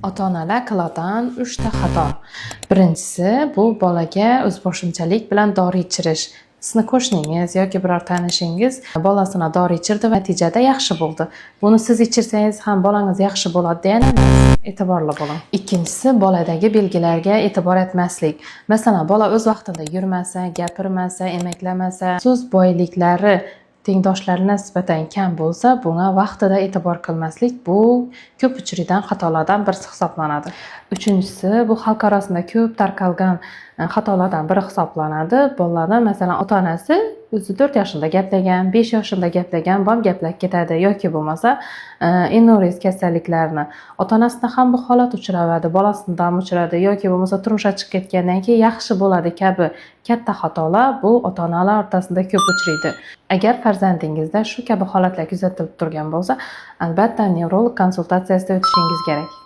Ota-onalar qiladigan 3 ta xato. Birinchisi bu bolaga o'zboshimchalik bilan dori ichirish. Sizni qo'shningiz yoki biror tanishingiz bolasini dori ichirdi va natijada yaxshi bo'ldi. Buni siz ichirsangiz ham bolangiz yaxshi bo'ladi degani emas. E'tiborli bo'ling. Ikkinchisi boladagi belgilarga e'tibor etmaslik. Masalan, bola o'z vaqtida yurmasa, gapirmasa, emaklamasa, so'z boyliklari tengdoshlariga nisbatan kam bo'lsa, bunga vaqtida e'tibor qilmaslik bu ko'p uchraydigan xatolardan birisi hisoblanadi. Uchinchisi bu xalq orasida ko'p tarqalgan xatolardan biri hisoblanadi. Bolalar masalan ota-onasi o'zi 4 yoshida gaplagan, 5 yoshida gaplagan, bom gaplab ketadi yoki bo'lmasa inoriz kasalliklarni ota-onasida ham bu holat uchraydi, bolasidan ham uchraydi yoki bo'lmasa turmushga chiqib ketgandan keyin yaxshi bo'ladi kabi katta xatolar bu ota-onalar o'rtasida ko'p uchraydi. Agar farzandingizda shu kabi holatlar kuzatilib turgan bo'lsa, albatta nevrolog konsultatsiyasida o'tishingiz kerak.